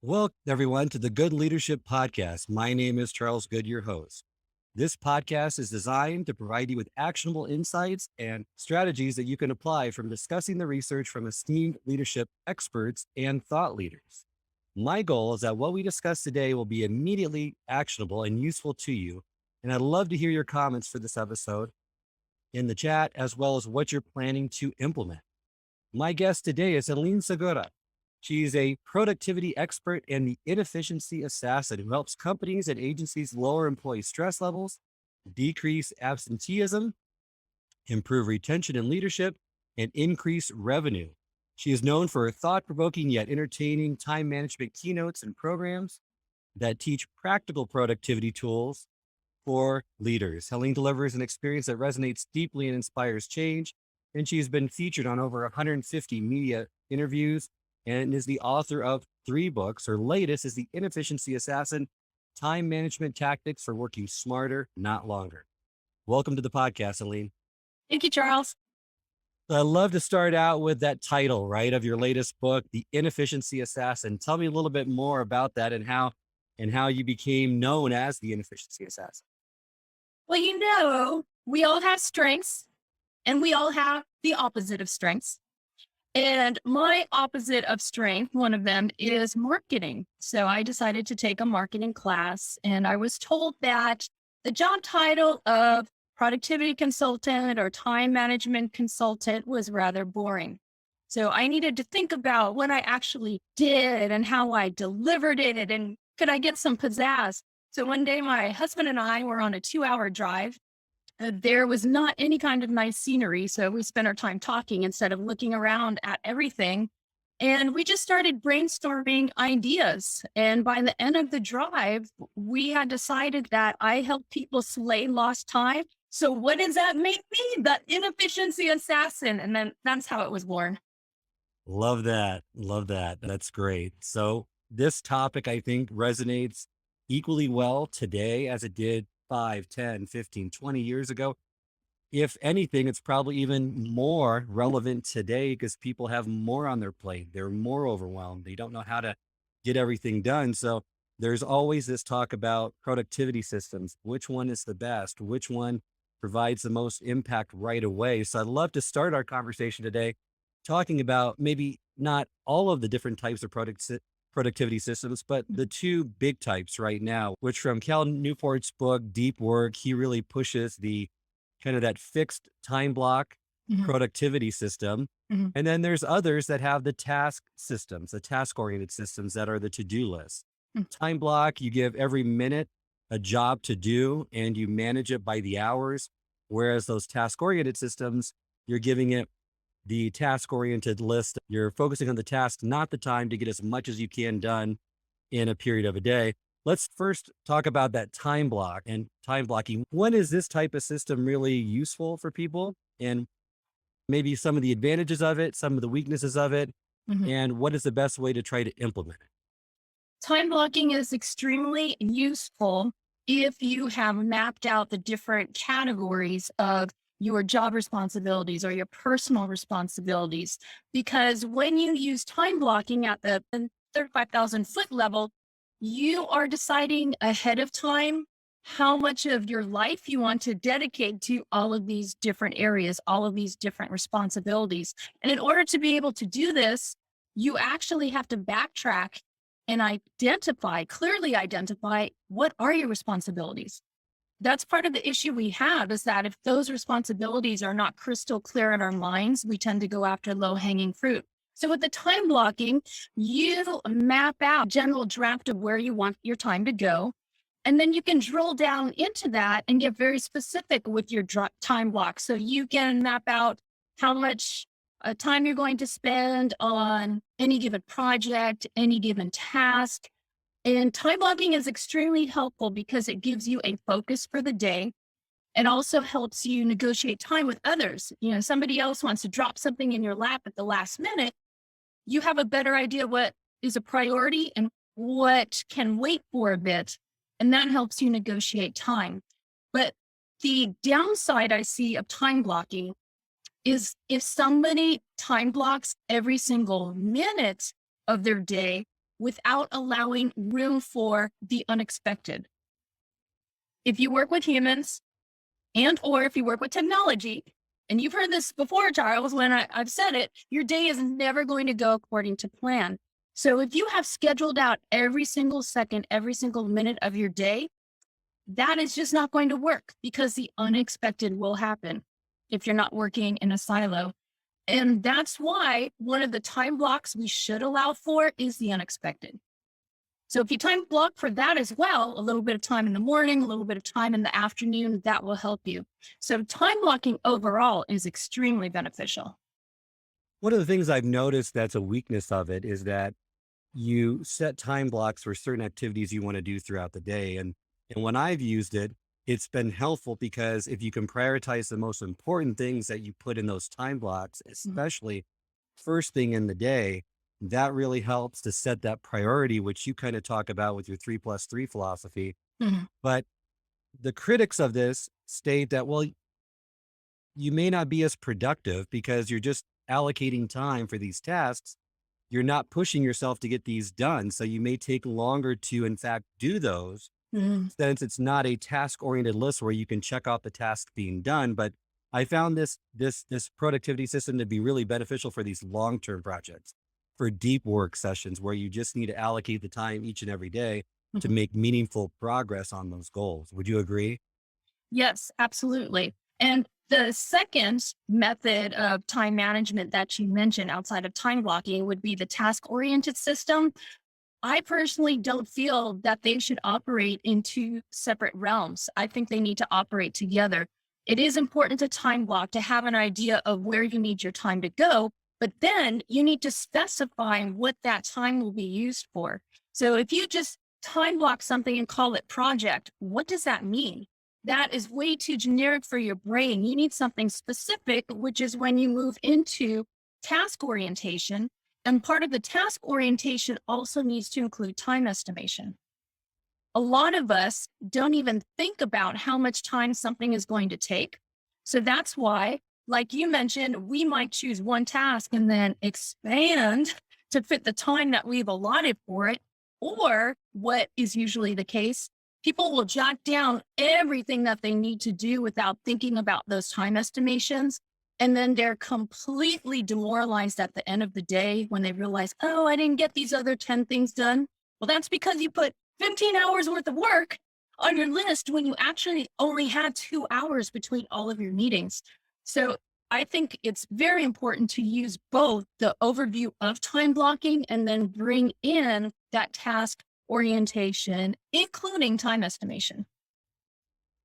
Welcome, everyone, to the Good Leadership Podcast. My name is Charles Good, your host. This podcast is designed to provide you with actionable insights and strategies that you can apply from discussing the research from esteemed leadership experts and thought leaders. My goal is that what we discuss today will be immediately actionable and useful to you. And I'd love to hear your comments for this episode in the chat, as well as what you're planning to implement. My guest today is Helene Segura. She's a productivity expert and the Inefficiency Assassin who helps companies and agencies lower employee stress levels, decrease absenteeism, improve retention and leadership, and increase revenue. She is known for her thought-provoking yet entertaining time management keynotes and programs that teach practical productivity tools for leaders. Helene delivers an experience that resonates deeply and inspires change, and she's been featured on over 150 media interviews and is the author of 3 books. Her latest is The Inefficiency Assassin, Time Management Tactics for Working Smarter, Not Longer. Welcome to the podcast, Helene. Thank you, Charles. I'd love to start out with that title, right, of your latest book, The Inefficiency Assassin. Tell me a little bit more about that and how you became known as the Inefficiency Assassin. Well, we all have strengths and we all have the opposite of strengths. And my opposite of strength, one of them is marketing. So I decided to take a marketing class, and I was told that the job title of productivity consultant or time management consultant was rather boring. So I needed to think about what I actually did and how I delivered it, and could I get some pizzazz? So one day my husband and I were on a 2-hour drive. There was not any kind of nice scenery. So we spent our time talking instead of looking around at everything. And we just started brainstorming ideas. And by the end of the drive, we had decided that I help people slay lost time. So what does that make me? The Inefficiency Assassin. And then that's how it was born. Love that. Love that. That's great. So this topic, I think, resonates equally well today as it did 5, 10, 15, 20 years ago. If anything, it's probably even more relevant today because people have more on their plate. They're more overwhelmed. They don't know how to get everything done. So there's always this talk about productivity systems. Which one is the best? Which one provides the most impact right away? So I'd love to start our conversation today talking about maybe not all of the different types of productivity systems, but the 2 big types right now, which from Cal Newport's book, Deep Work, he really pushes the kind of that fixed time block productivity system. And then there's others that have the task systems, the task-oriented systems that are the to-do list. Time block, you give every minute a job to do and you manage it by the hours. Whereas those task-oriented systems, you're giving it the task-oriented list. You're focusing on the task, not the time, to get as much as you can done in a period of a day. Let's first talk about that time block and time blocking. When is this type of system really useful for people? And maybe some of the advantages of it, some of the weaknesses of it, and what is the best way to try to implement it? Time blocking is extremely useful if you have mapped out the different categories of your job responsibilities or your personal responsibilities. Because when you use time blocking at the 35,000 foot level, you are deciding ahead of time how much of your life you want to dedicate to all of these different areas, all of these different responsibilities. And in order to be able to do this, you actually have to backtrack and clearly identify what are your responsibilities. That's part of the issue we have, is that if those responsibilities are not crystal clear in our minds, we tend to go after low-hanging fruit. So with the time blocking, you map out a general draft of where you want your time to go. And then you can drill down into that and get very specific with your time block. So you can map out how much time you're going to spend on any given project, any given task. And time blocking is extremely helpful because it gives you a focus for the day. It also helps you negotiate time with others. Somebody else wants to drop something in your lap at the last minute. You have a better idea what is a priority and what can wait for a bit. And that helps you negotiate time. But the downside I see of time blocking is if somebody time blocks every single minute of their day, without allowing room for the unexpected. If you work with humans and or if you work with technology, and you've heard this before, Charles, when I've said it, your day is never going to go according to plan. So if you have scheduled out every single second, every single minute of your day, that is just not going to work because the unexpected will happen if you're not working in a silo. And that's why one of the time blocks we should allow for is the unexpected. So if you time block for that as well, a little bit of time in the morning, a little bit of time in the afternoon, that will help you. So time blocking overall is extremely beneficial. One of the things I've noticed that's a weakness of it is that you set time blocks for certain activities you want to do throughout the day. And when I've used it, it's been helpful because if you can prioritize the most important things that you put in those time blocks, Mhm. especially first thing in the day, that really helps to set that priority, which you kind of talk about with your 3+3 philosophy. Mhm. But the critics of this state that, well, you may not be as productive because you're just allocating time for these tasks. You're not pushing yourself to get these done. So you may take longer to, in fact, do those Mhm. since it's not a task oriented list where you can check off the task being done. But I found this productivity system to be really beneficial for these long-term projects, for deep work sessions where you just need to allocate the time each and every day to Mhm. make meaningful progress on those goals. Would you agree? Yes, absolutely. And the second method of time management that you mentioned outside of time blocking would be the task oriented system. I personally don't feel that they should operate in two separate realms. I think they need to operate together. It is important to time block to have an idea of where you need your time to go, but then you need to specify what that time will be used for. So if you just time block something and call it project, what does that mean? That is way too generic for your brain. You need something specific, which is when you move into task orientation, and part of the task orientation also needs to include time estimation. A lot of us don't even think about how much time something is going to take. So that's why, like you mentioned, we might choose one task and then expand to fit the time that we've allotted for it. Or what is usually the case, people will jot down everything that they need to do without thinking about those time estimations. And then they're completely demoralized at the end of the day when they realize, oh, I didn't get these other 10 things done. Well, that's because you put 15 hours worth of work on your list when you actually only had 2 hours between all of your meetings. So I think it's very important to use both the overview of time blocking and then bring in that task orientation, including time estimation.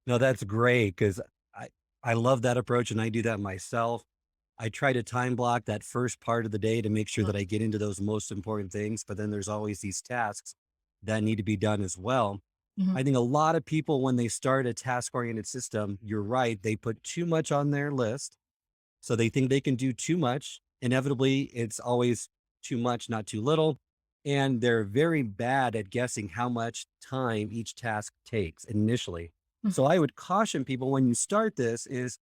No, that's great because I, I love that approach and I do that myself. I try to time block that first part of the day to make sure that I get into those most important things, but then there's always these tasks that need to be done as well. Mhm. I think a lot of people, when they start a task oriented system, you're right, they put too much on their list. So they think they can do too much. Inevitably, it's always too much, not too little. And they're very bad at guessing how much time each task takes initially. So Mhm. I would caution people when you start this is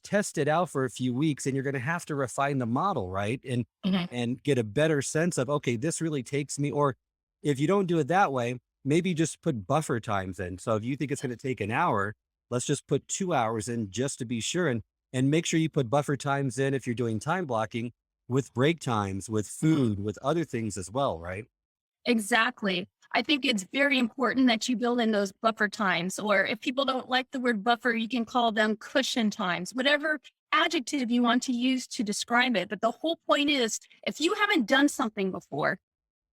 test it out for a few weeks and you're going to have to refine the model, right? Mhm. And get a better sense of okay, this really takes me or if you don't do it that way, maybe just put buffer times in. So if you think it's going to take an hour, let's just put 2 hours in just to be sure and make sure you put buffer times in if you're doing time blocking with break times, with food, with other things as well, right? Exactly. I think it's very important that you build in those buffer times, or if people don't like the word buffer, you can call them cushion times, whatever adjective you want to use to describe it. But the whole point is if you haven't done something before,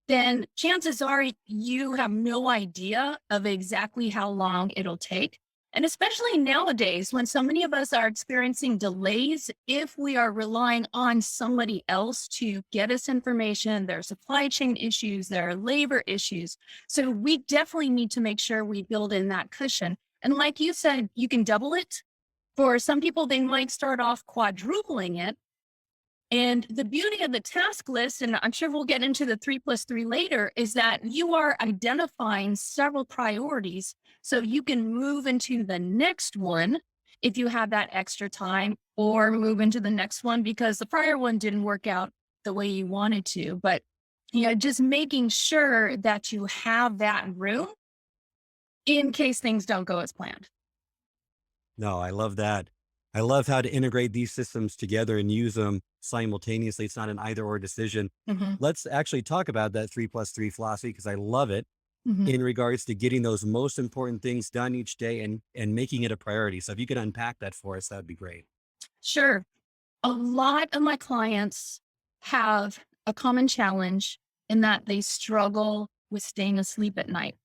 then chances are you have no idea of exactly how long it'll take. And especially nowadays, when so many of us are experiencing delays, if we are relying on somebody else to get us information, there are supply chain issues, there are labor issues. So we definitely need to make sure we build in that cushion. And like you said, you can double it. For some people, they might start off quadrupling it, and the beauty of the task list, and I'm sure we'll get into the 3+3 later, is that you are identifying several priorities. So you can move into the next one if you have that extra time, or move into the next one because the prior one didn't work out the way you wanted to. But just making sure that you have that room in case things don't go as planned. No, I love that. I love how to integrate these systems together and use them simultaneously. It's not an either or decision. Mhm, Let's actually talk about that 3+3 philosophy because I love it mhm. in regards to getting those most important things done each day and making it a priority. So if you could unpack that for us, that would be great. Sure. A lot of my clients have a common challenge in that they struggle with staying asleep at night.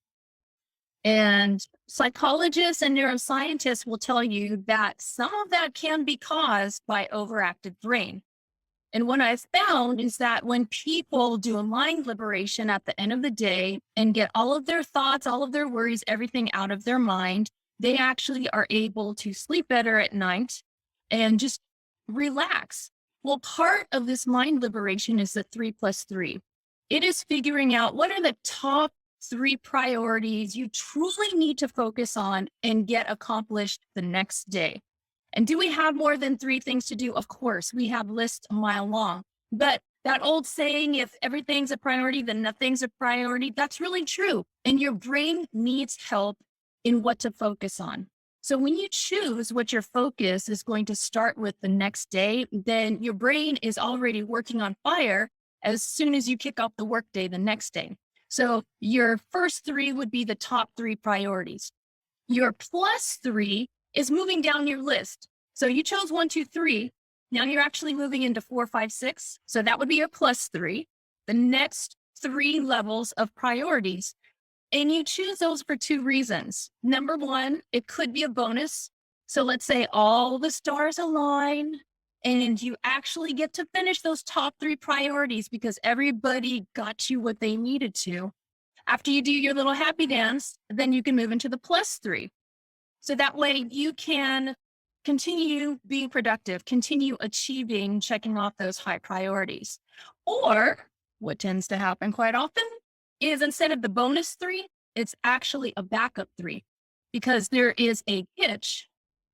And psychologists and neuroscientists will tell you that some of that can be caused by overactive brain. And what I've found is that when people do a mind liberation at the end of the day and get all of their thoughts, all of their worries, everything out of their mind, they actually are able to sleep better at night and just relax. Well, part of this mind liberation is the 3+3. It is figuring out what are the top three priorities you truly need to focus on and get accomplished the next day. And do we have more than three things to do? Of course, we have lists a mile long. But that old saying, if everything's a priority, then nothing's a priority, that's really true. And your brain needs help in what to focus on. So when you choose what your focus is going to start with the next day, then your brain is already working on fire as soon as you kick off the workday the next day. So your first three would be the top three priorities. Your plus three is moving down your list. So you chose one, two, three. Now you're actually moving into four, five, six. So that would be your plus three. The next three levels of priorities. And you choose those for two reasons. Number one, it could be a bonus. So let's say all the stars align and you actually get to finish those top three priorities because everybody got you what they needed to. After you do your little happy dance, then you can move into the plus three. So that way you can continue being productive, continue achieving, checking off those high priorities. Or what tends to happen quite often is instead of the bonus three, it's actually a backup three because there is a hitch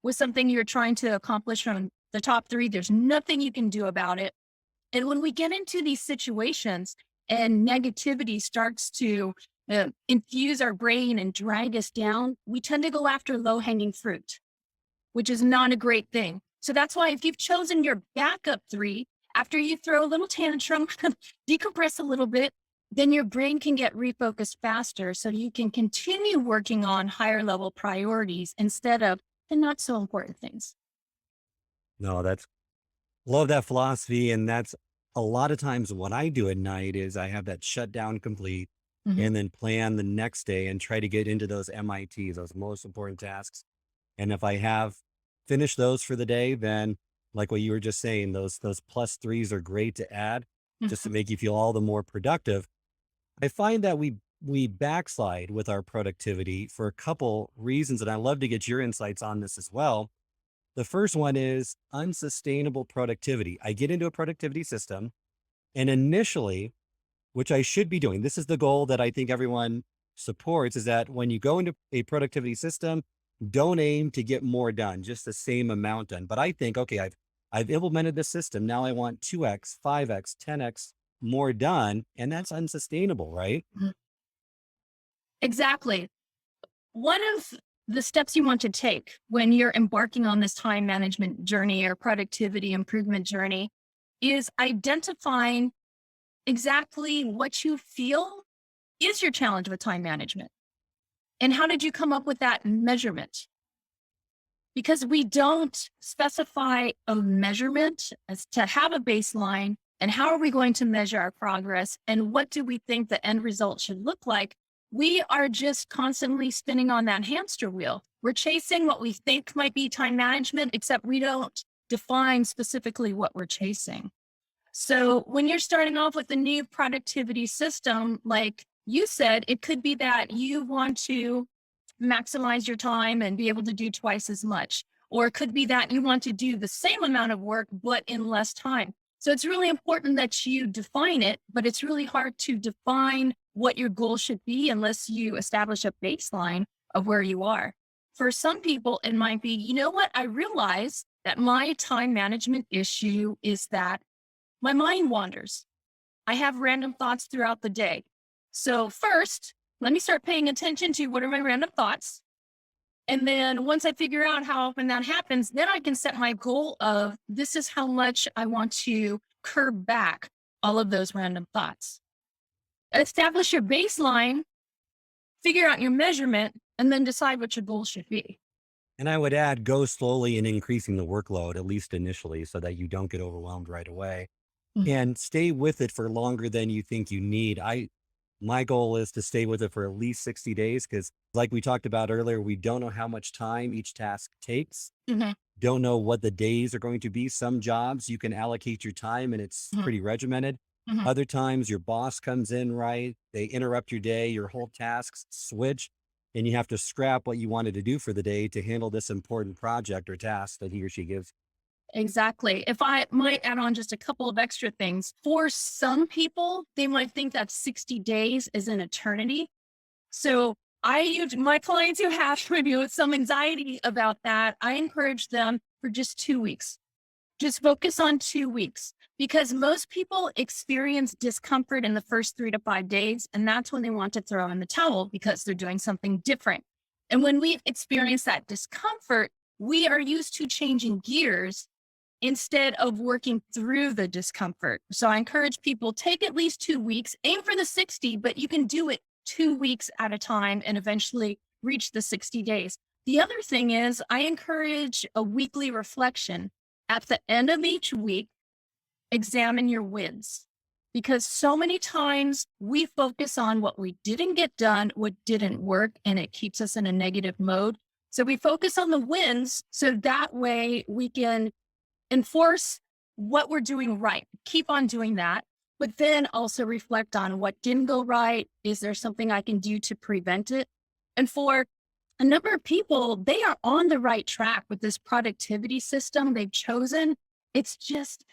with something you're trying to accomplish from the top three. There's nothing you can do about it. And when we get into these situations and negativity starts to infuse our brain and drag us down, we tend to go after low hanging fruit, which is not a great thing. So that's why if you've chosen your backup three, after you throw a little tantrum, decompress a little bit, then your brain can get refocused faster so you can continue working on higher level priorities instead of the not so important things. No, that's love that philosophy. And that's a lot of times what I do at night is I have that shutdown complete Mhm. and then plan the next day and try to get into those MITs, those most important tasks. And if I have finished those for the day, then like what you were just saying, those plus threes are great to add just to make you feel all the more productive. I find that we backslide with our productivity for a couple reasons, and I love to get your insights on this as well. The first one is unsustainable productivity. I get into a productivity system, and initially, which I should be doing, this is the goal that I think everyone supports, is that when you go into a productivity system, don't aim to get more done, just the same amount done. But I think, okay, I've implemented this system. Now I want 2x, 5x, 10x more done, and that's unsustainable, right? Mhm. Exactly. One of the steps you want to take when you're embarking on this time management journey or productivity improvement journey is identifying exactly what you feel is your challenge with time management. And how did you come up with that measurement? Because we don't specify a measurement as to have a baseline and how are we going to measure our progress and what do we think the end result should look like. We are just constantly spinning on that hamster wheel. We're chasing what we think might be time management, except we don't define specifically what we're chasing. So when you're starting off with a new productivity system, like you said, it could be that you want to maximize your time and be able to do twice as much. Or it could be that you want to do the same amount of work, but in less time. So it's really important that you define it, but it's really hard to define what your goal should be unless you establish a baseline of where you are. For some people, it might be, you know what? I realize that my time management issue is that my mind wanders. I have random thoughts throughout the day. So first, let me start paying attention to what are my random thoughts. And then once I figure out how often that happens, then I can set my goal of this is how much I want to curb back all of those random thoughts. Establish your baseline, figure out your measurement, and then decide what your goal should be. And I would add, go slowly in increasing the workload, at least initially, so that you don't get overwhelmed right away Mhm. and stay with it for longer than you think you need. My goal is to stay with it for at least 60 days because like we talked about earlier, we don't know how much time each task takes. Mhm. Don't know what the days are going to be. Some jobs you can allocate your time and it's Mhm. pretty regimented. Mhm. Other times your boss comes in, right? They interrupt your day, your whole tasks switch, and you have to scrap what you wanted to do for the day to handle this important project or task that he or she gives. Exactly. If I might add on just a couple of extra things, for some people, they might think that 60 days is an eternity. So I use my clients who have maybe with some anxiety about that. I encourage them for just 2 weeks. Just focus on 2 weeks because most people experience discomfort in the first 3 to 5 days. And that's when they want to throw in the towel because they're doing something different. And when we experience that discomfort, we are used to changing gears instead of working through the discomfort. So I encourage people take at least 2 weeks, aim for the 60, but you can do it 2 weeks at a time and eventually reach the 60 days. The other thing is I encourage a weekly reflection. At the end of each week, examine your wins because so many times we focus on what we didn't get done, what didn't work, and it keeps us in a negative mode. So we focus on the wins so that way we can enforce what we're doing right. Keep on doing that, but then also reflect on what didn't go right. Is there something I can do to prevent it? And for a number of people, they are on the right track with this productivity system they've chosen. It's just,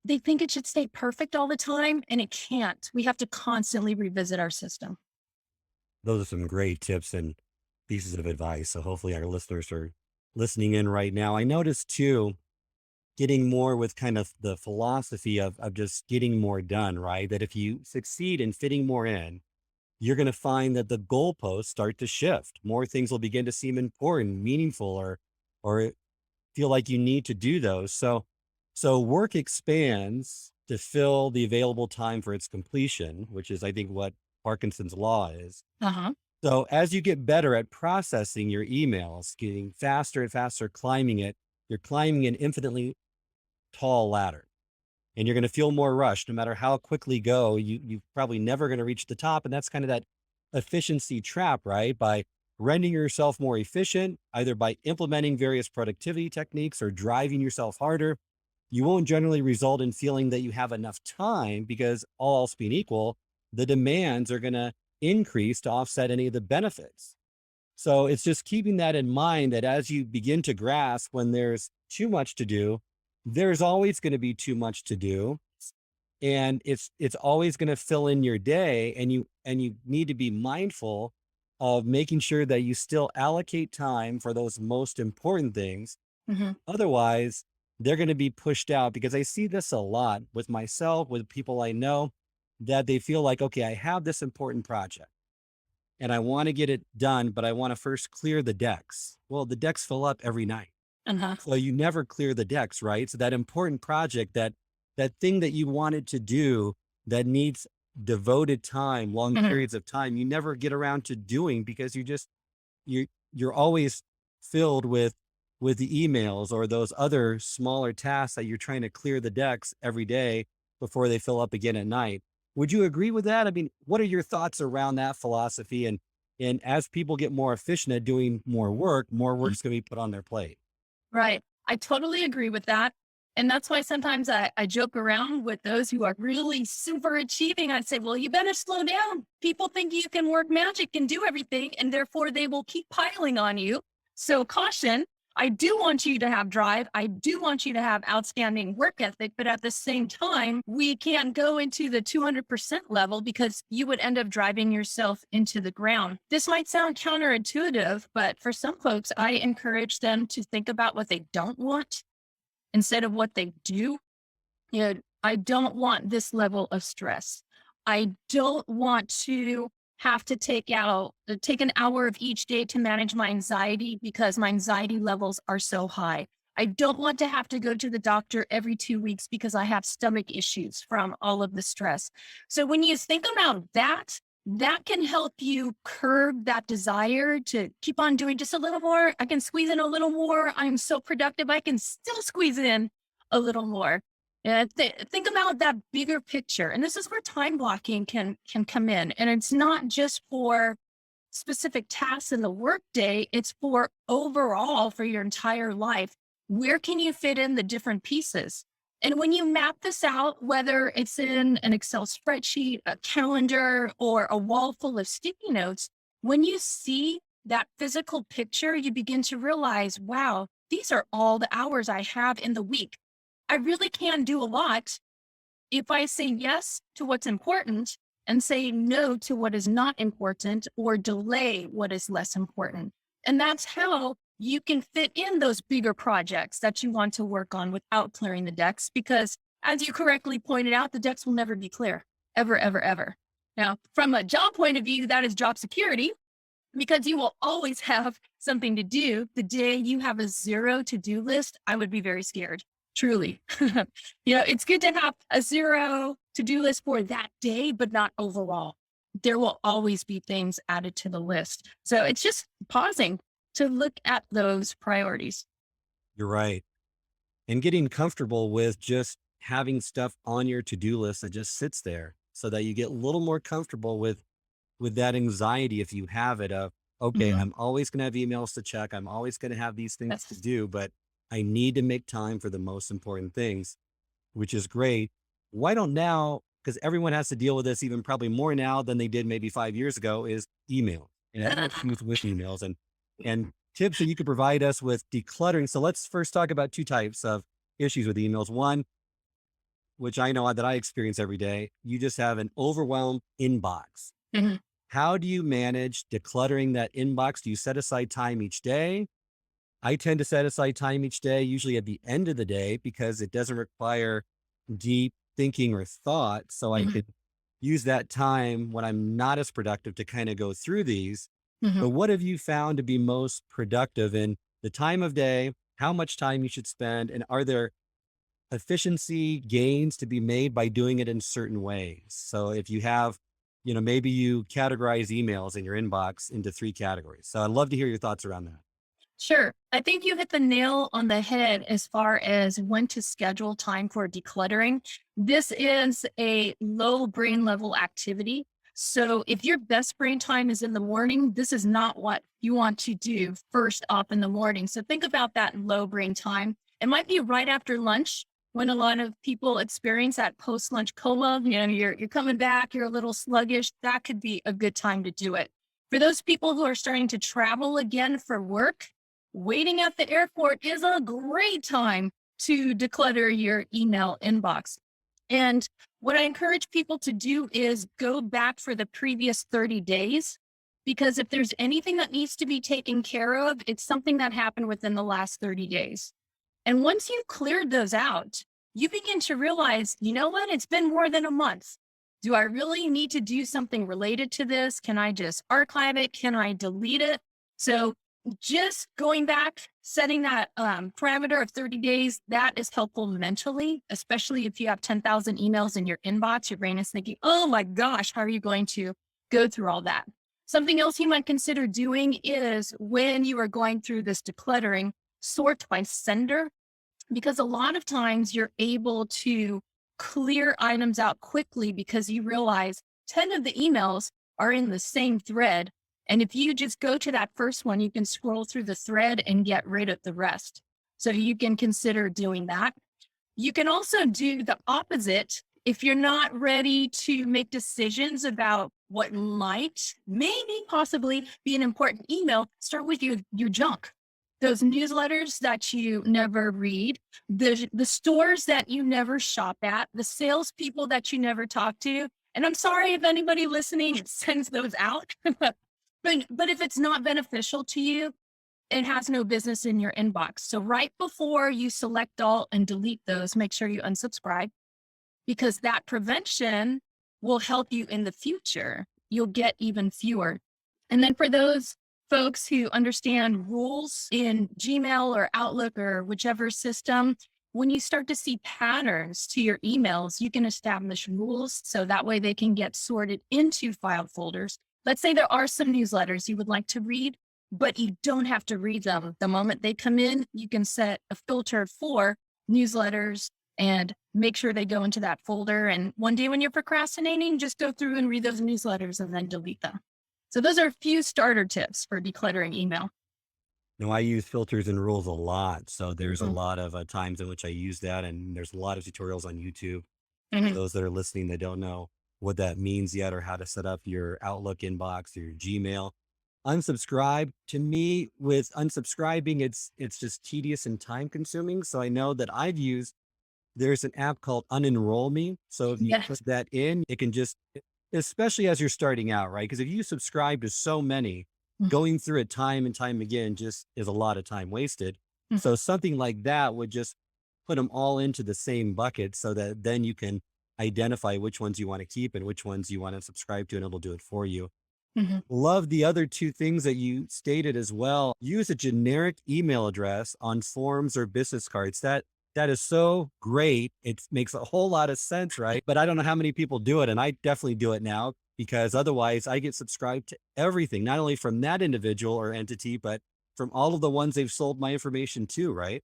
they think it should stay perfect all the time, and it can't. We have to constantly revisit our system. Those are some great tips and pieces of advice. So hopefully our listeners are listening in right now. I noticed too, getting more with kind of the philosophy of just getting more done, right? That if you succeed in fitting more in, you're going to find that the goalposts start to shift. More things will begin to seem important, meaningful, or feel like you need to do those. So work expands to fill the available time for its completion, which is I think what Parkinson's law is. Uh huh. So as you get better at processing your emails, getting faster and faster climbing it, you're climbing an infinitely tall ladder and you're going to feel more rushed no matter how quickly go you probably never going to reach the top. And that's kind of that efficiency trap, right? By rendering yourself more efficient, either by implementing various productivity techniques or driving yourself harder, you won't generally result in feeling that you have enough time because all else being equal, the demands are going to increase to offset any of the benefits. So it's just keeping that in mind that as you begin to grasp when there's too much to do, there's always going to be too much to do. And it's always going to fill in your day. And you need to be mindful of making sure that you still allocate time for those most important things. Hmm. Otherwise, they're going to be pushed out because I see this a lot with myself, with people I know, that they feel like, okay, I have this important project and I want to get it done, but I want to first clear the decks. Well, the decks fill up every night. Uh huh. So you never clear the decks, right? So that important project, that thing that you wanted to do that needs devoted time, long Hmm. periods of time, you never get around to doing because you're always filled with the emails or those other smaller tasks that you're trying to clear the decks every day before they fill up again at night. Would you agree with that? I mean, what are your thoughts around that philosophy? And as people get more efficient at doing more work's going to be put on their plate. Right. I totally agree with that. And that's why sometimes I joke around with those who are really super achieving. I'd say, well, you better slow down. People think you can work magic and do everything, and therefore they will keep piling on you. So, caution. I do want you to have drive. I do want you to have outstanding work ethic. But at the same time, we can't go into the 200% level because you would end up driving yourself into the ground. This might sound counterintuitive, but for some folks, I encourage them to think about what they don't want instead of what they do. You know, I don't want this level of stress. I don't want to have to take an hour of each day to manage my anxiety because my anxiety levels are so high. I don't want to have to go to the doctor every 2 weeks because I have stomach issues from all of the stress. So when you think about that, that can help you curb that desire to keep on doing just a little more. I can squeeze in a little more. I'm so productive. I can still squeeze in a little more. And think about that bigger picture. And this is where time blocking can come in. And it's not just for specific tasks in the workday, it's for overall for your entire life. Where can you fit in the different pieces? And when you map this out, whether it's in an Excel spreadsheet, a calendar, or a wall full of sticky notes, when you see that physical picture, you begin to realize, wow, these are all the hours I have in the week. I really can do a lot if I say yes to what's important and say no to what is not important or delay what is less important. And that's how you can fit in those bigger projects that you want to work on without clearing the decks. Because as you correctly pointed out, the decks will never be clear, ever, ever, ever. Now, from a job point of view, that is job security because you will always have something to do. The day you have a zero to-do list, I would be very scared. Truly. It's good to have a zero to-do list for that day, but not overall. There will always be things added to the list. So it's just pausing to look at those priorities. You're right. And getting comfortable with just having stuff on your to-do list that just sits there so that you get a little more comfortable with that anxiety if you have it of, okay, Mhm. I'm always going to have emails to check. I'm always going to have these things to That's do, but I need to make time for the most important things, which is great. Why don't now, because everyone has to deal with this even probably more now than they did maybe 5 years ago, is email and everything with emails and tips that you could provide us with decluttering. So let's first talk about two types of issues with emails. One, which I know that I experience every day, you just have an overwhelmed inbox. Mhm. How do you manage decluttering that inbox? Do you set aside time each day? I tend to set aside time each day, usually at the end of the day, because it doesn't require deep thinking or thought. So I Mhm. could use that time when I'm not as productive to kind of go through these. Mhm. But what have you found to be most productive in the time of day, how much time you should spend, and are there efficiency gains to be made by doing it in certain ways? So if you have, maybe you categorize emails in your inbox into three categories. So I'd love to hear your thoughts around that. Sure. I think you hit the nail on the head as far as when to schedule time for decluttering. This is a low brain level activity. So if your best brain time is in the morning, this is not what you want to do first off in the morning. So think about that low brain time. It might be right after lunch when a lot of people experience that post lunch coma. You're coming back, you're a little sluggish. That could be a good time to do it. For those people who are starting to travel again for work, waiting at the airport is a great time to declutter your email inbox. And what I encourage people to do is go back for the previous 30 days, because if there's anything that needs to be taken care of, it's something that happened within the last 30 days. And once you've cleared those out, you begin to realize, you know what? It's been more than a month. Do I really need to do something related to this? Can I just archive it? Can I delete it? So just going back, setting that parameter of 30 days, that is helpful mentally, especially if you have 10,000 emails in your inbox. Your brain is thinking, oh my gosh, how are you going to go through all that? Something else you might consider doing is when you are going through this decluttering, sort by sender, because a lot of times you're able to clear items out quickly because you realize 10 of the emails are in the same thread. And if you just go to that first one, you can scroll through the thread and get rid of the rest. So you can consider doing that. You can also do the opposite. If you're not ready to make decisions about what might, maybe possibly be an important email, start with your junk. Those newsletters that you never read, the stores that you never shop at, the salespeople that you never talk to. And I'm sorry if anybody listening sends those out, but if it's not beneficial to you, it has no business in your inbox. So right before you select all and delete those, make sure you unsubscribe, because that prevention will help you in the future. You'll get even fewer. And then for those folks who understand rules in Gmail or Outlook or whichever system, when you start to see patterns to your emails, you can establish rules so that way they can get sorted into file folders. Let's say there are some newsletters you would like to read, but you don't have to read them. The moment they come in, you can set a filter for newsletters and make sure they go into that folder. And one day when you're procrastinating, just go through and read those newsletters and then delete them. So those are a few starter tips for decluttering email. No, I use filters and rules a lot. So there's a Mhm. lot of times in which I use that. And there's a lot of tutorials on YouTube. For Mhm. those that are listening that don't know what that means yet or how to set up your Outlook inbox or your Gmail. Unsubscribe to me with unsubscribing, it's just tedious and time consuming. So I know that I've used there's an app called Unenroll Me. So if you Yes. put that in, it can just, especially as you're starting out, right? Because if you subscribe to so many, Mhm. going through it time and time again just is a lot of time wasted. So something like that would just put them all into the same bucket so that then you can identify which ones you want to keep and which ones you want to subscribe to, and it'll do it for you. Mhm. Love the other two things that you stated as well. Use a generic email address on forms or business cards. That is so great. It makes a whole lot of sense, right? But I don't know how many people do it, and I definitely do it now because otherwise I get subscribed to everything, not only from that individual or entity, but from all of the ones they've sold my information to, right?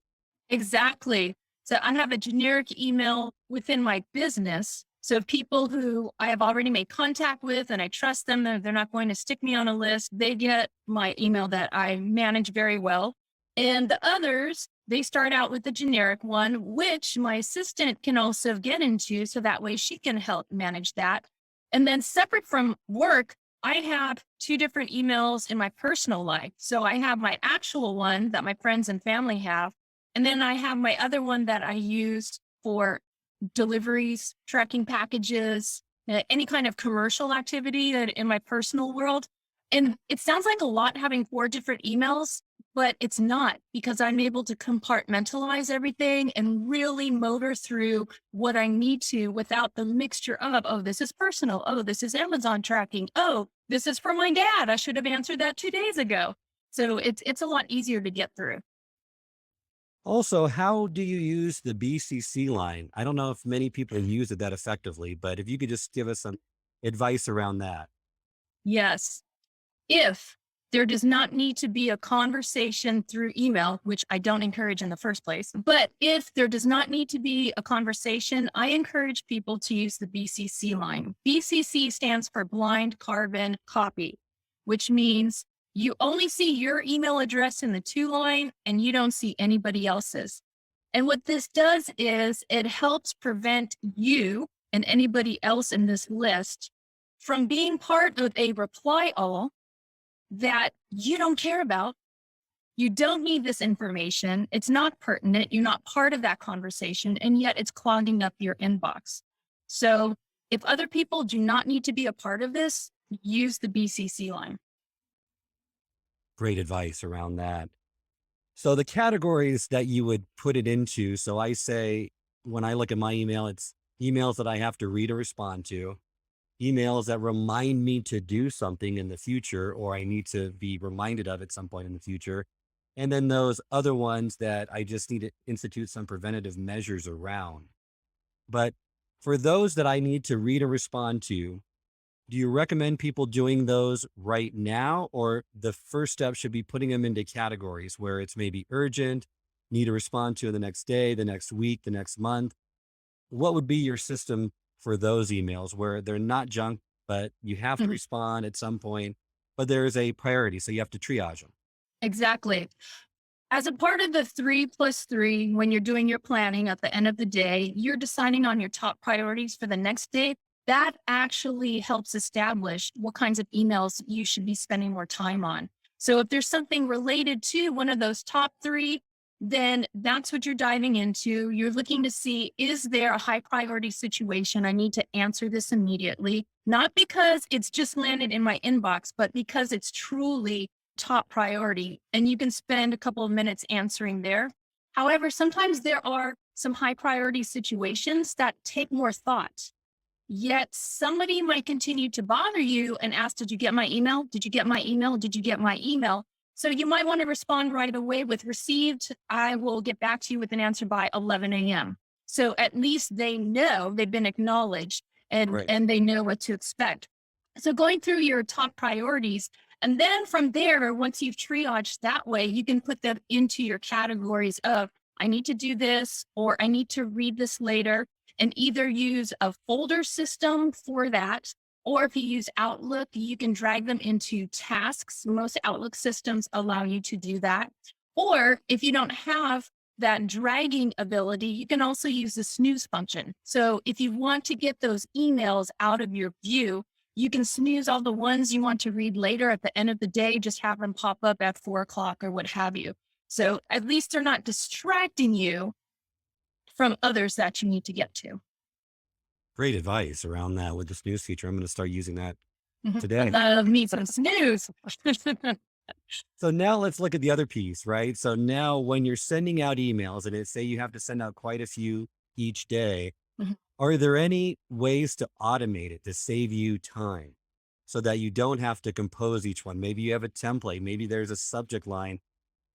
Exactly. So I have a generic email within my business. So people who I have already made contact with and I trust them, they're not going to stick me on a list. They get my email that I manage very well. And the others, they start out with the generic one, which my assistant can also get into. So that way she can help manage that. And then separate from work, I have two different emails in my personal life. So I have my actual one that my friends and family have. And then I have my other one that I use for deliveries, tracking packages, any kind of commercial activity that in my personal world. And it sounds like a lot having four different emails, but it's not because I'm able to compartmentalize everything and really motor through what I need to without the mixture of, oh, this is personal. Oh, this is Amazon tracking. Oh, this is for my dad. I should have answered that 2 days ago. So it's a lot easier to get through. Also, how do you use the BCC line? I don't know if many people use it that effectively, but if you could just give us some advice around that. Yes. If there does not need to be a conversation through email, which I don't encourage in the first place, but if there does not need to be a conversation, I encourage people to use the BCC line. BCC stands for blind carbon copy, which means you only see your email address in the to line and you don't see anybody else's. And what this does is it helps prevent you and anybody else in this list from being part of a reply all that you don't care about. You don't need this information. It's not pertinent. You're not part of that conversation. And yet it's clogging up your inbox. So if other people do not need to be a part of this, use the BCC line. Great advice around that. So the categories that you would put it into. So I say, when I look at my email, it's emails that I have to read or respond to, emails that remind me to do something in the future, or I need to be reminded of at some point in the future. And then those other ones that I just need to institute some preventative measures around. But for those that I need to read or respond to, do you recommend people doing those right now? Or the first step should be putting them into categories where it's maybe urgent, need to respond to in the next day, the next week, the next month? What would be your system for those emails where they're not junk, but you have to Mhm. respond at some point, but there is a priority, so you have to triage them? Exactly. As a part of the 3+3, when you're doing your planning at the end of the day, you're deciding on your top priorities for the next day. That actually helps establish what kinds of emails you should be spending more time on. So if there's something related to one of those top three, then that's what you're diving into. You're looking to see, is there a high priority situation? I need to answer this immediately, not because it's just landed in my inbox, but because it's truly top priority. And you can spend a couple of minutes answering there. However, sometimes there are some high priority situations that take more thought. Yet somebody might continue to bother you and ask, did you get my email? Did you get my email? Did you get my email? So you might want to respond right away with received. I will get back to you with an answer by 11 a.m. So at least they know they've been acknowledged Right. and they know what to expect. So going through your top priorities, and then from there, once you've triaged that way, you can put them into your categories of I need to do this or I need to read this later, and either use a folder system for that. Or if you use Outlook, you can drag them into tasks. Most Outlook systems allow you to do that. Or if you don't have that dragging ability, you can also use the snooze function. So if you want to get those emails out of your view, you can snooze all the ones you want to read later at the end of the day, just have them pop up at 4 o'clock or what have you. So at least they're not distracting you from others that you need to get to. Great advice around that with the snooze feature. I'm going to start using that Mhm. today. Love me some snooze. So now let's look at the other piece, right? So now when you're sending out emails and say you have to send out quite a few each day, Mhm. are there any ways to automate it to save you time so that you don't have to compose each one? Maybe you have a template, maybe there's a subject line.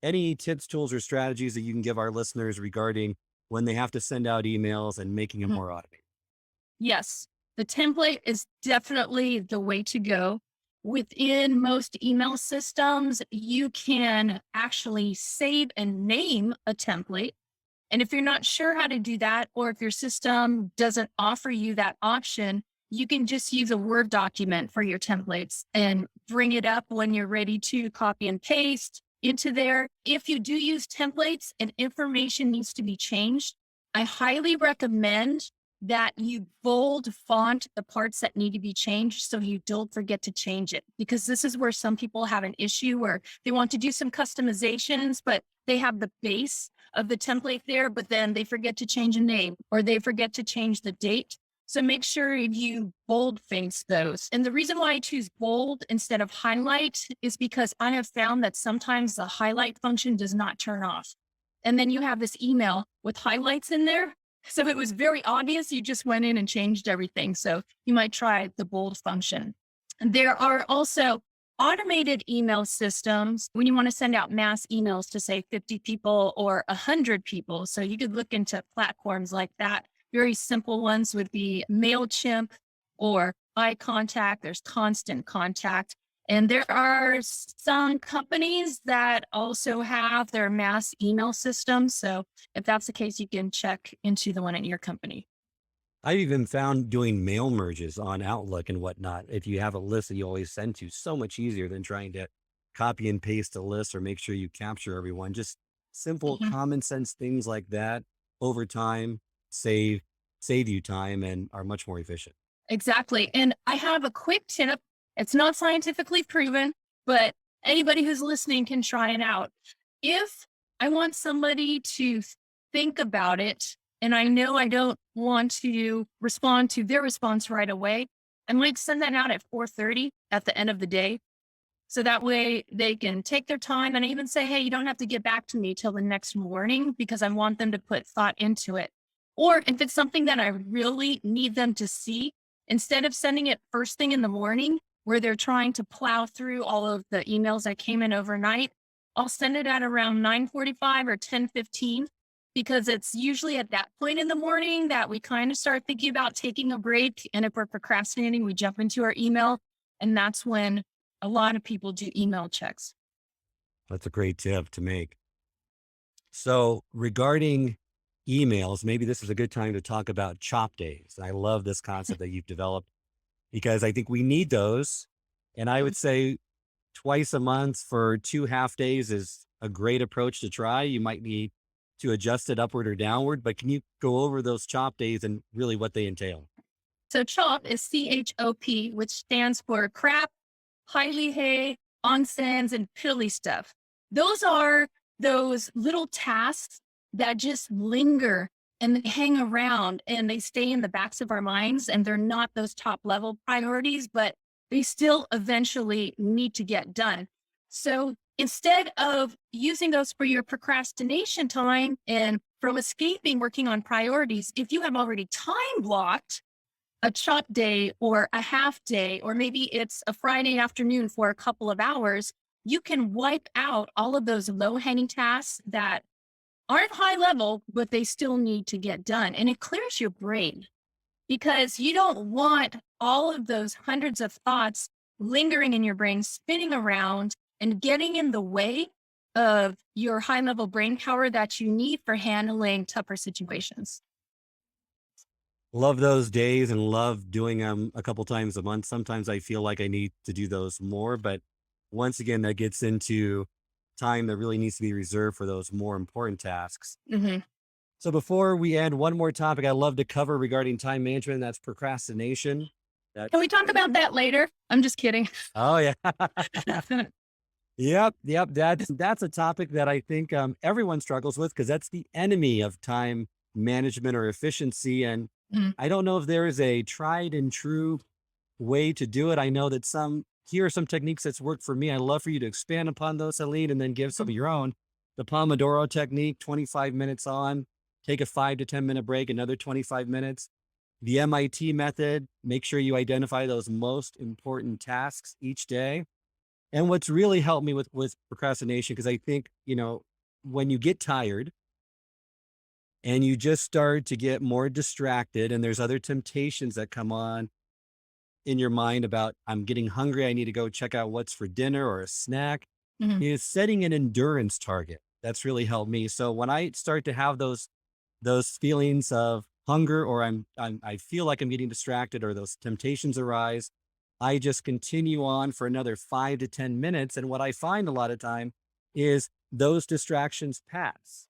Any tips, tools, or strategies that you can give our listeners regarding when they have to send out emails and making them Mhm. more automated? Yes, the template is definitely the way to go. Within most email systems, you can actually save and name a template. And if you're not sure how to do that, or if your system doesn't offer you that option, you can just use a Word document for your templates and bring it up when you're ready to copy and paste into there. If you do use templates and information needs to be changed, I highly recommend that you bold font the parts that need to be changed so you don't forget to change it. Because this is where some people have an issue where they want to do some customizations, but they have the base of the template there, but then they forget to change a name or they forget to change the date. So make sure you bold face those. And the reason why I choose bold instead of highlight is because I have found that sometimes the highlight function does not turn off. And then you have this email with highlights in there. So it was very obvious. You just went in and changed everything. So you might try the bold function. And there are also automated email systems when you want to send out mass emails to say 50 people or 100 people. So you could look into platforms like that. Very simple ones would be MailChimp or iContact. There's Constant Contact. And there are some companies that also have their mass email systems. So if that's the case, you can check into the one at your company. I've even found doing mail merges on Outlook and whatnot. If you have a list that you always send to, so much easier than trying to copy and paste a list or make sure you capture everyone. Just simple Mhm. common sense things like that over time save save you time and are much more efficient. Exactly. And I have a quick tip. It's not scientifically proven, but anybody who's listening can try it out. If I want somebody to think about it, and I know I don't want to respond to their response right away, I might send that out at 4:30 at the end of the day. So that way they can take their time and I even say, hey, you don't have to get back to me till the next morning because I want them to put thought into it. Or if it's something that I really need them to see, instead of sending it first thing in the morning where they're trying to plow through all of the emails that came in overnight, I'll send it at around 9:45 or 10:15 because it's usually at that point in the morning that we kind of start thinking about taking a break. And if we're procrastinating, we jump into our email. And that's when a lot of people do email checks. That's a great tip to make. So regarding emails, maybe this is a good time to talk about chop days. I love this concept that you've developed because I think we need those. And I would say twice a month for 2 half days is a great approach to try. You might need to adjust it upward or downward, but can you go over those chop days and really what they entail? So CHOP is CHOP, which stands for crap, highly hay, onsens, and pilly stuff. Those are those little tasks that just linger and they hang around and they stay in the backs of our minds. And they're not those top level priorities, but they still eventually need to get done. So instead of using those for your procrastination time and from escaping working on priorities, if you have already time blocked a chop day or a half day, or maybe it's a Friday afternoon for a couple of hours, you can wipe out all of those low hanging tasks that aren't high level, but they still need to get done. And it clears your brain because you don't want all of those hundreds of thoughts lingering in your brain, spinning around and getting in the way of your high level brain power that you need for handling tougher situations. Love those days and love doing them a couple times a month. Sometimes I feel like I need to do those more, but once again, that gets into time that really needs to be reserved for those more important tasks. Mhm. So before we end, one more topic I love to cover regarding time management, and that's procrastination. That Can we talk about that later? I'm just kidding. oh yeah. Yep. That's a topic that I think everyone struggles with because that's the enemy of time management or efficiency. And Mhm. I don't know if there is a tried and true way to do it. I know that here are some techniques that's worked for me. I'd love for you to expand upon those, Helene, and then give some of your own. The Pomodoro technique, 25 minutes on, take a 5 to 10 minute break, another 25 minutes. The MIT method, make sure you identify those most important tasks each day. And what's really helped me with procrastination, because I think, when you get tired and you just start to get more distracted and there's other temptations that come on in your mind about, I'm getting hungry, I need to go check out what's for dinner or a snack, Mhm. is setting an endurance target. That's really helped me. So when I start to have those feelings of hunger, or I feel like I'm getting distracted, or those temptations arise, I just continue on for another 5 to 10 minutes. And what I find a lot of time is those distractions pass.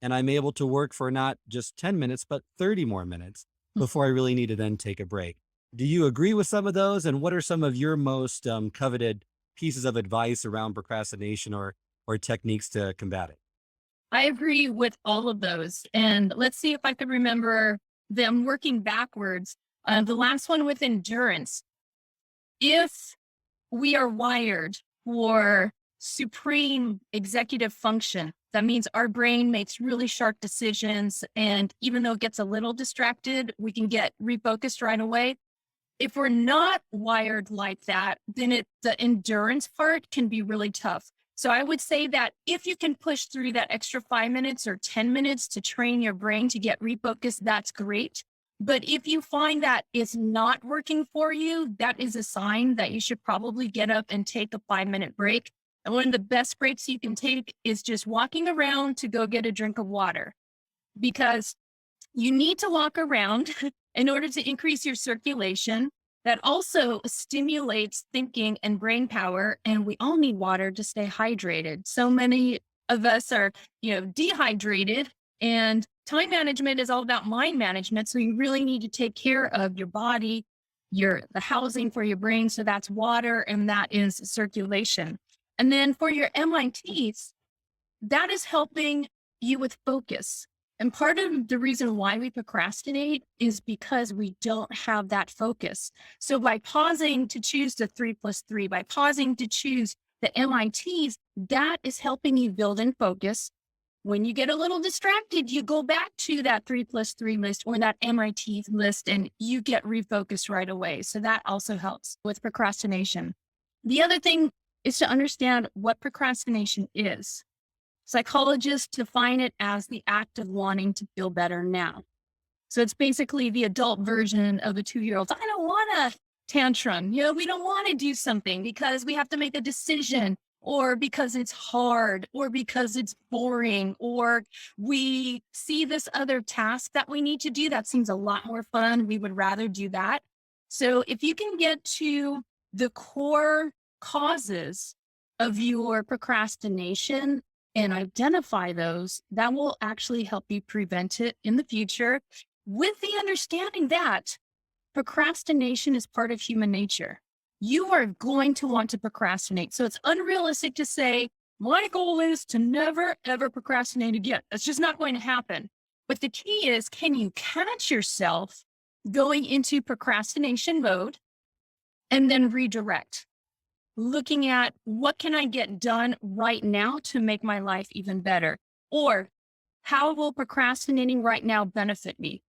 And I'm able to work for not just 10 minutes, but 30 more minutes before I really need to then take a break. Do you agree with some of those? And what are some of your most coveted pieces of advice around procrastination or techniques to combat it? I agree with all of those. And let's see if I could remember them working backwards. The last one with endurance. If we are wired for supreme executive function, that means our brain makes really sharp decisions. And even though it gets a little distracted, we can get refocused right away. If we're not wired like that, then the endurance part can be really tough. So I would say that if you can push through that extra 5 minutes or 10 minutes to train your brain to get refocused, that's great. But if you find that it's not working for you, that is a sign that you should probably get up and take a 5 minute break. And one of the best breaks you can take is just walking around to go get a drink of water, because you need to walk around in order to increase your circulation. That also stimulates thinking and brain power. And we all need water to stay hydrated. So many of us are, dehydrated, and time management is all about mind management. So you really need to take care of your body, the housing for your brain. So that's water and that is circulation. And then for your MITs, that is helping you with focus. And part of the reason why we procrastinate is because we don't have that focus. So by pausing to choose the 3+3, by pausing to choose the MITs, that is helping you build in focus. When you get a little distracted, you go back to that 3+3 list or that MIT list and you get refocused right away. So that also helps with procrastination. The other thing is to understand what procrastination is. Psychologists define it as the act of wanting to feel better now. So it's basically the adult version of a 2-year-old. I don't want a tantrum. We don't want to do something because we have to make a decision, or because it's hard, or because it's boring, or we see this other task that we need to do that seems a lot more fun. We would rather do that. So if you can get to the core causes of your procrastination and identify those, that will actually help you prevent it in the future, with the understanding that procrastination is part of human nature. You are going to want to procrastinate. So it's unrealistic to say, my goal is to never, ever procrastinate again. That's just not going to happen. But the key is, can you catch yourself going into procrastination mode and then redirect? Looking at what can I get done right now to make my life even better? Or how will procrastinating right now benefit me?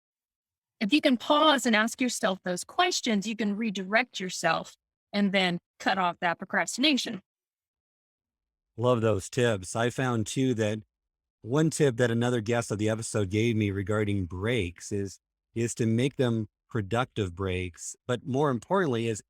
If you can pause and ask yourself those questions, you can redirect yourself and then cut off that procrastination. Love those tips. I found too that one tip that another guest of the episode gave me regarding breaks is to make them productive breaks, but more importantly is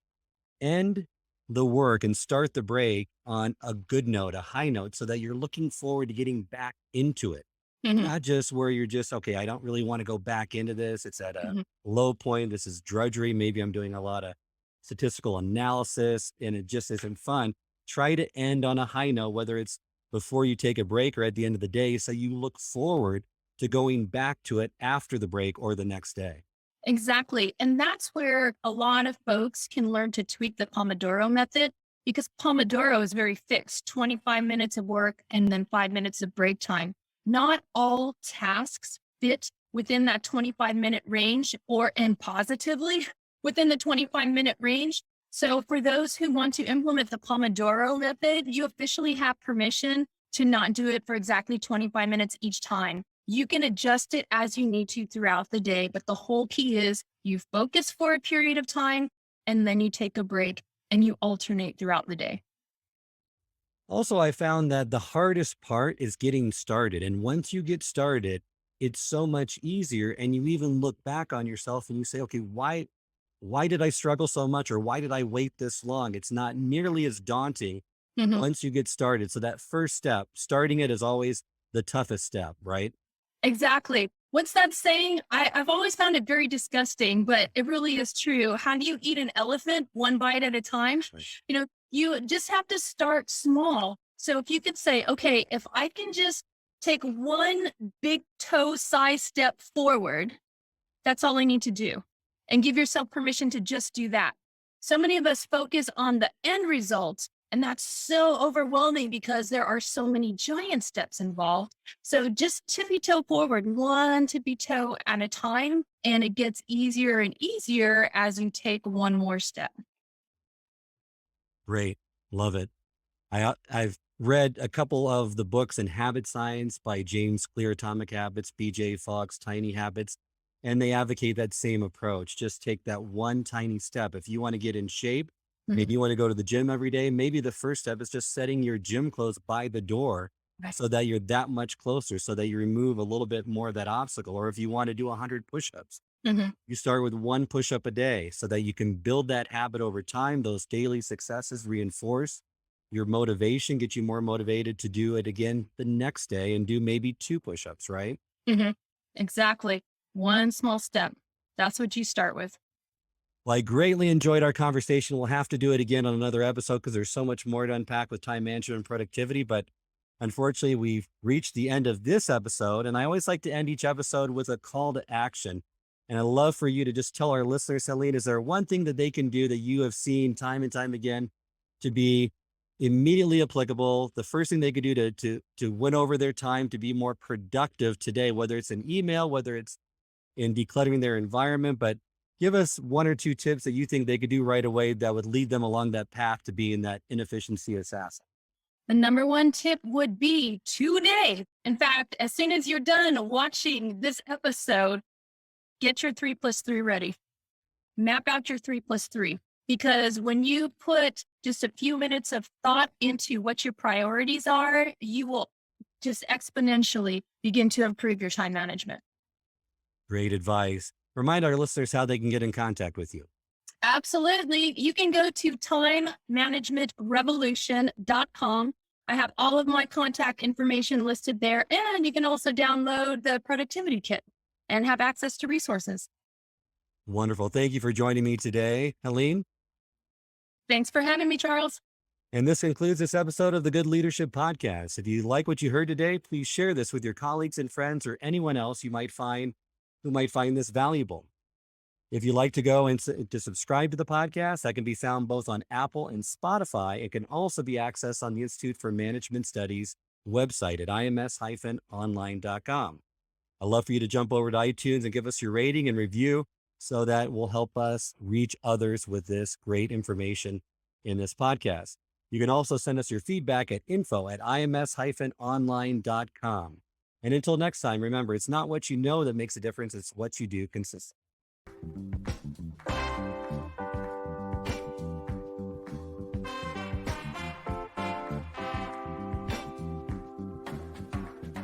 end the work and start the break on a good note, a high note, so that you're looking forward to getting back into it. Mhm, Not just where you're just, okay, I don't really want to go back into this. It's at a mhm. low point. This is drudgery. Maybe I'm doing a lot of statistical analysis and it just isn't fun. Try to end on a high note, whether it's before you take a break or at the end of the day. So you look forward to going back to it after the break or the next day. Exactly. And that's where a lot of folks can learn to tweak the Pomodoro method because Pomodoro is very fixed 25 minutes of work and then 5 minutes of break time. Not all tasks fit within that 25-minute range or and positively within the 25-minute range. So, for those who want to implement the Pomodoro method, you officially have permission to not do it for exactly 25 minutes each time. You can adjust it as you need to throughout the day, but the whole key is you focus for a period of time and then you take a break and you alternate throughout the day. Also, I found that the hardest part is getting started. And once you get started, it's so much easier. And you even look back on yourself and you say, okay, why did I struggle so much? Or why did I wait this long? It's not nearly as daunting Mhm. once you get started. So that first step, starting it is always the toughest step, right? Exactly. What's that saying? I've always found it very disgusting, but it really is true. How do you eat an elephant? One bite at a time. Right. You just have to start small. So if you could say, okay, if I can just take one big toe size step forward, that's all I need to do. And give yourself permission to just do that. So many of us focus on the end result, and that's so overwhelming because there are so many giant steps involved. So just tippy toe forward, one tippy toe at a time. And it gets easier and easier as you take one more step. Great. Love it. I've read a couple of the books in habit science by James Clear, Atomic Habits, BJ Fox, Tiny Habits, and they advocate that same approach. Just take that one tiny step. If you want to get in shape, Mhm. maybe you want to go to the gym every day, maybe the first step is just setting your gym clothes by the door Right. so that you're that much closer, so that you remove a little bit more of that obstacle. Or if you want to do 100 push-ups, Mhm. you start with one push up a day so that you can build that habit over time. Those daily successes reinforce your motivation, get you more motivated to do it again the next day and do maybe two push ups, right? Mhm. Exactly. One small step. That's what you start with. Well, I greatly enjoyed our conversation. We'll have to do it again on another episode because there's so much more to unpack with time management and productivity. But unfortunately, we've reached the end of this episode. And I always like to end each episode with a call to action. And I'd love for you to just tell our listeners, Helene, is there one thing that they can do that you have seen time and time again to be immediately applicable? The first thing they could do to win over their time, to be more productive today, whether it's an email, whether it's in decluttering their environment, but give us one or two tips that you think they could do right away that would lead them along that path to being that inefficiency assassin. The number one tip would be today. In fact, as soon as you're done watching this episode, get your 3 plus 3 ready. Map out your 3 plus 3. Because when you put just a few minutes of thought into what your priorities are, you will just exponentially begin to improve your time management. Great advice. Remind our listeners how they can get in contact with you. Absolutely. You can go to timemanagementrevolution.com. I have all of my contact information listed there. And you can also download the productivity kit and have access to resources. Wonderful. Thank you for joining me today, Helene. Thanks for having me, Charles. And this concludes this episode of the Good Leadership Podcast. If you like what you heard today, please share this with your colleagues and friends or anyone else you might find who might find this valuable. If you'd like to go and to subscribe to the podcast, that can be found both on Apple and Spotify. It can also be accessed on the Institute for Management Studies website at ims-online.com. I'd love for you to jump over to iTunes and give us your rating and review so that will help us reach others with this great information in this podcast. You can also send us your feedback at info@ims-online.com. And until next time, remember, it's not what you know that makes a difference, it's what you do consistently.